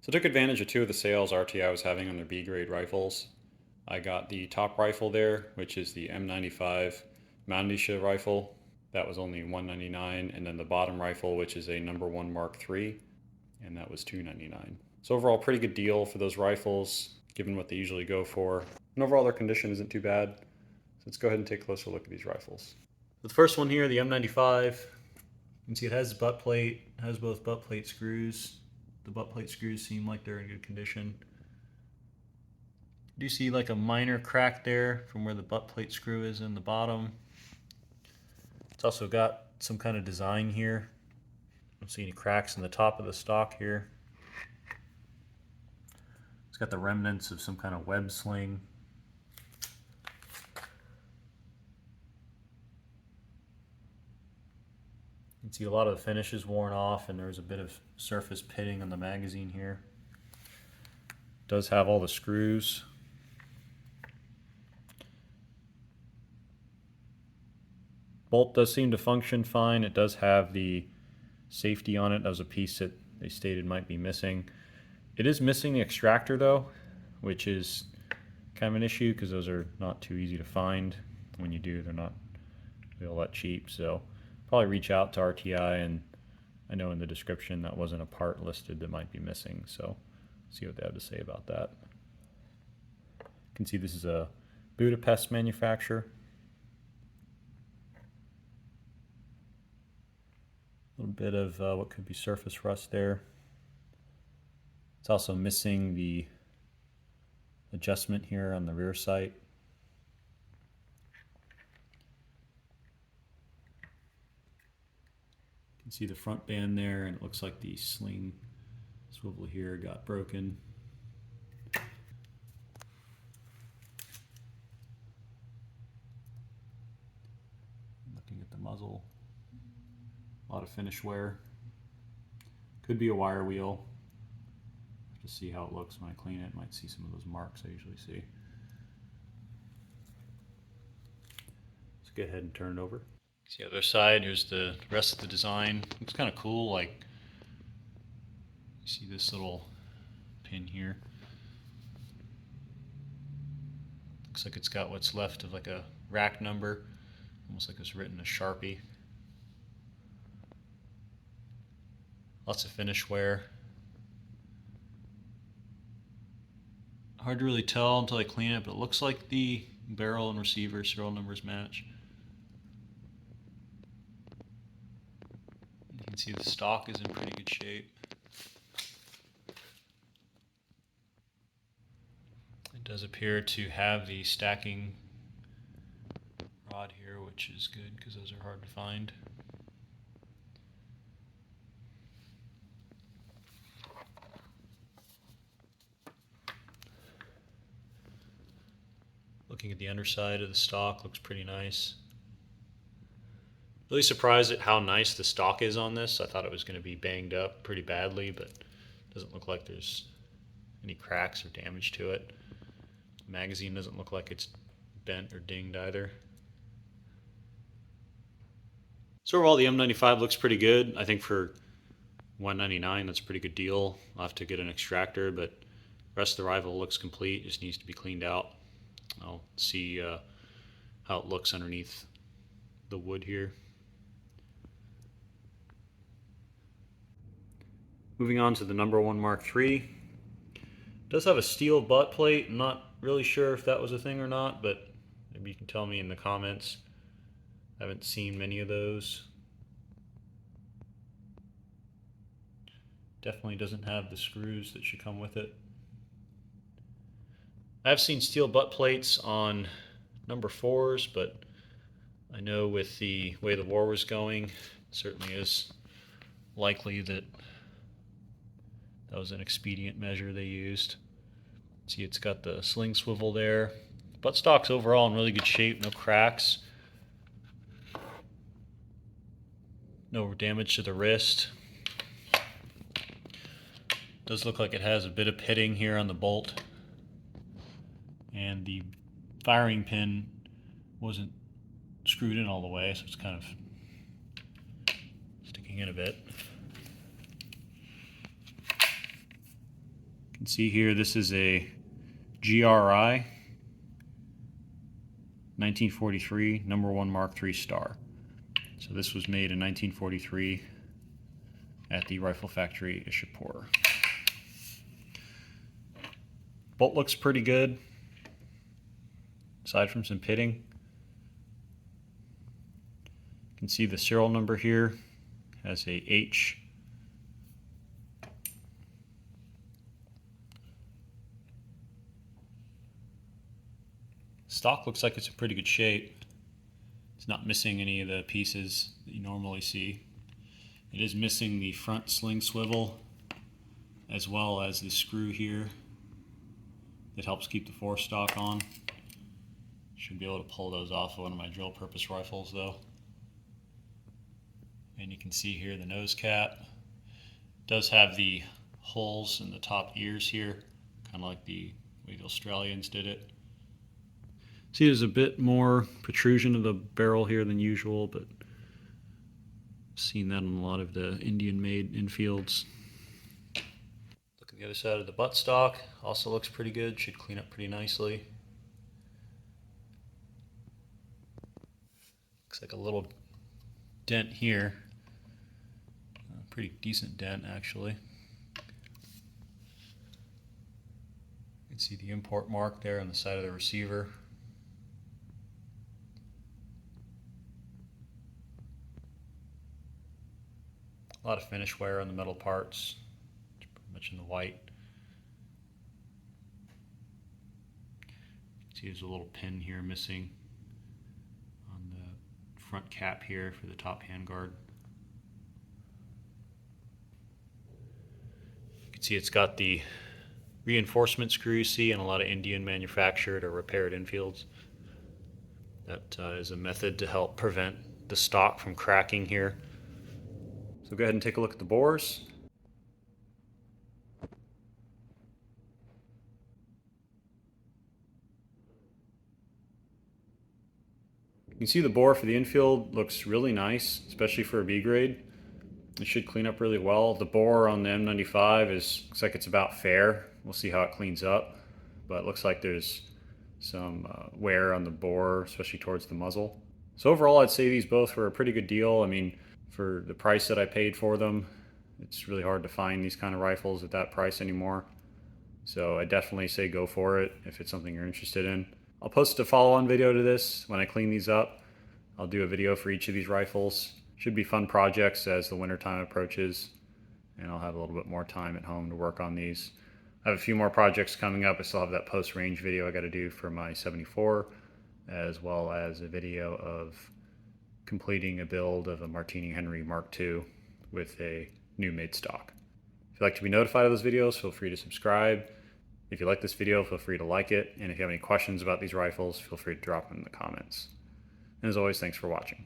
So I took advantage of two of the sales RTI was having on their B grade rifles. I got the top rifle there, which is the M95 Mannlicher rifle. That was only $199, and then the bottom rifle, which is a number 1 Mark III, and that was $299. So overall, pretty good deal for those rifles, given what they usually go for. And overall, their condition isn't too bad. So let's go ahead and take a closer look at these rifles. The first one here, the M95, you can see it has butt plate, has both butt plate screws. The butt plate screws seem like they're in good condition. You do see like a minor crack there from where the butt plate screw is in the bottom. It's also got some kind of design here. I don't see any cracks in the top of the stock here. It's got the remnants of some kind of web sling. You can see a lot of the finish is worn off, and there's a bit of surface pitting on the magazine here. It does have all the screws. Bolt does seem to function fine. It does have the safety on it. That was a piece that they stated might be missing. It is missing the extractor though, which is kind of an issue because those are not too easy to find. When you do, they're not really all that cheap. So probably reach out to RTI, and I know in the description that wasn't a part listed that might be missing. So see what they have to say about that. You can see this is a Budapest manufacturer. A little bit of what could be surface rust there. It's also missing the adjustment here on the rear sight. You can see the front band there, and it looks like the sling swivel here got broken. Looking at the muzzle, a lot of finish wear. Could be a wire wheel. Have to see how it looks when I clean it. Might see some of those marks I usually see. Let's go ahead and turn it over. See the other side, here's the rest of the design. Looks kind of cool. Like, you see this little pin here. Looks like it's got what's left of like a rack number, almost like it's written a Sharpie. Lots of finish wear. Hard to really tell until I clean it, but it looks like the barrel and receiver serial numbers match. You can see the stock is in pretty good shape. It does appear to have the stacking rod here, which is good because those are hard to find. Looking at the underside of the stock, looks pretty nice. Really surprised at how nice the stock is on this. I thought it was going to be banged up pretty badly, but it doesn't look like there's any cracks or damage to it. The magazine doesn't look like it's bent or dinged either. So overall, the M95 looks pretty good. I think for $199, that's a pretty good deal. I'll have to get an extractor, but the rest of the rifle looks complete. Just needs to be cleaned out. I'll see how it looks underneath the wood here. Moving on to the number 1 Mark III. It does have a steel butt plate. I'm not really sure if that was a thing or not, but maybe you can tell me in the comments. I haven't seen many of those. Definitely doesn't have the screws that should come with it. I've seen steel butt plates on number 4s, but I know with the way the war was going, it certainly is likely that that was an expedient measure they used. See, it's got the sling swivel there. Buttstock's overall in really good shape, no cracks. No damage to the wrist. Does look like it has a bit of pitting here on the bolt. And the firing pin wasn't screwed in all the way, so it's kind of sticking in a bit. see here, this is a GRI 1943 #1 Mark III star. So this was made in 1943 at the rifle factory Useable. Bolt looks pretty good, aside from some pitting. You can see the serial number here has a H. Stock looks like it's in pretty good shape. It's not missing any of the pieces that you normally see. It is missing the front sling swivel as well as the screw here that helps keep the forestock on. Should be able to pull those off of one of my drill purpose rifles though. And you can see here the nose cap. It does have the holes in the top ears here, kind of like the way the Australians did it. See, there's a bit more protrusion of the barrel here than usual, but I've seen that on a lot of the Indian-made Enfields. Look at the other side of the buttstock. Also looks pretty good. Should clean up pretty nicely. Looks like a little dent here. A pretty decent dent, actually. You can see the import mark there on the side of the receiver. A lot of finish wear on the metal parts, pretty much in the white. See, there's a little pin here missing on the front cap here for the top handguard. You can see it's got the reinforcement screw you see in a lot of Indian manufactured or repaired Enfields. That is a method to help prevent the stock from cracking here. So go ahead and take a look at the bores. You can see the bore for the Enfield looks really nice, especially for a B grade. It should clean up really well. The bore on the M95 looks like it's about fair. We'll see how it cleans up, but it looks like there's some wear on the bore, especially towards the muzzle. So overall, I'd say these both were a pretty good deal. I mean, for the price that I paid for them, it's really hard to find these kind of rifles at that price anymore. So I definitely say go for it if it's something you're interested in. I'll post a follow-on video to this when I clean these up. I'll do a video for each of these rifles. Should be fun projects as the wintertime approaches, and I'll have a little bit more time at home to work on these. I have a few more projects coming up. I still have that post-range video I got to do for my 74, as well as a video of completing a build of a Martini Henry Mark II with a new mid stock. If you'd like to be notified of those videos, feel free to subscribe. If you like this video, feel free to like it. And if you have any questions about these rifles, feel free to drop them in the comments. And as always, thanks for watching.